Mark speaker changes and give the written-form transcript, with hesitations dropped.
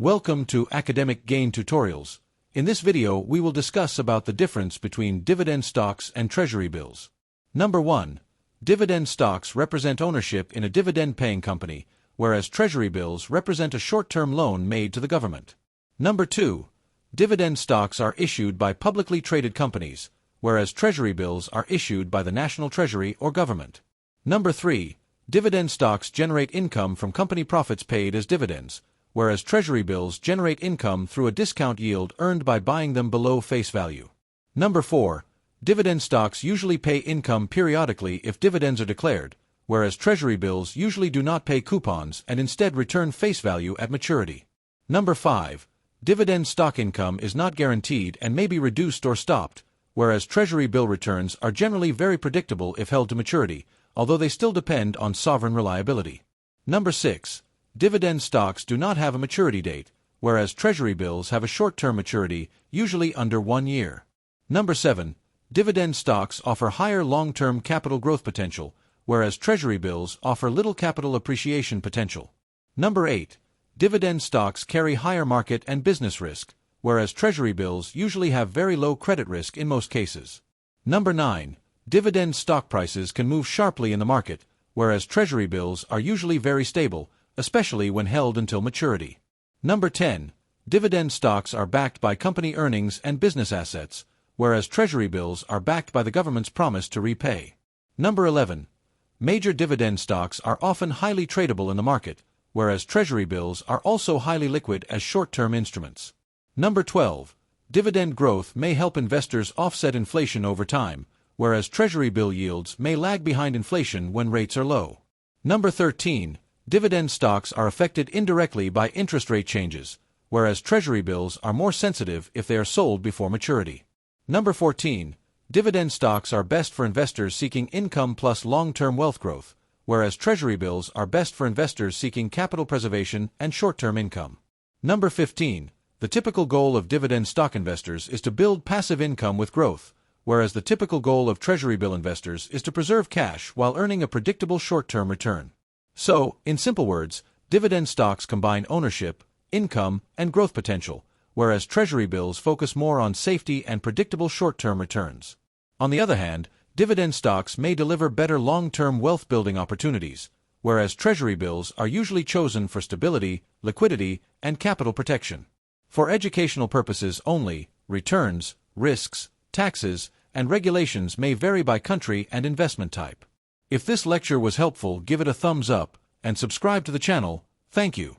Speaker 1: Welcome to Academic Gain Tutorials. In this video, we will discuss about the difference between dividend stocks and treasury bills. Number 1. Dividend stocks represent ownership in a dividend-paying company, whereas treasury bills represent a short-term loan made to the government. Number 2. Dividend stocks are issued by publicly traded companies, whereas treasury bills are issued by the national treasury or government. Number 3. Dividend stocks generate income from company profits paid as dividends, whereas treasury bills generate income through a discount yield earned by buying them below face value. Number 4. Dividend stocks usually pay income periodically if dividends are declared, whereas treasury bills usually do not pay coupons and instead return face value at maturity. Number 5. Dividend stock income is not guaranteed and may be reduced or stopped, whereas treasury bill returns are generally very predictable if held to maturity, although they still depend on sovereign reliability. Number 6. Dividend stocks do not have a maturity date, whereas treasury bills have a short-term maturity, usually under 1 year. Number 7. Dividend stocks offer higher long-term capital growth potential, whereas treasury bills offer little capital appreciation potential. Number 8. Dividend stocks carry higher market and business risk, whereas treasury bills usually have very low credit risk in most cases. Number 9. Dividend stock prices can move sharply in the market, whereas treasury bills are usually very stable, especially when held until maturity. Number 10. Dividend stocks are backed by company earnings and business assets, whereas treasury bills are backed by the government's promise to repay. Number 11. Major dividend stocks are often highly tradable in the market, whereas treasury bills are also highly liquid as short-term instruments. Number 12. Dividend growth may help investors offset inflation over time, whereas treasury bill yields may lag behind inflation when rates are low. Number 13. Dividend stocks are affected indirectly by interest rate changes, whereas treasury bills are more sensitive if they are sold before maturity. Number 14. Dividend stocks are best for investors seeking income plus long-term wealth growth, whereas treasury bills are best for investors seeking capital preservation and short-term income. Number 15. The typical goal of dividend stock investors is to build passive income with growth, whereas the typical goal of treasury bill investors is to preserve cash while earning a predictable short-term return. So, in simple words, dividend stocks combine ownership, income, and growth potential, whereas treasury bills focus more on safety and predictable short-term returns. On the other hand, dividend stocks may deliver better long-term wealth-building opportunities, whereas treasury bills are usually chosen for stability, liquidity, and capital protection. For educational purposes only, returns, risks, taxes, and regulations may vary by country and investment type. If this lecture was helpful, give it a thumbs up and subscribe to the channel. Thank you.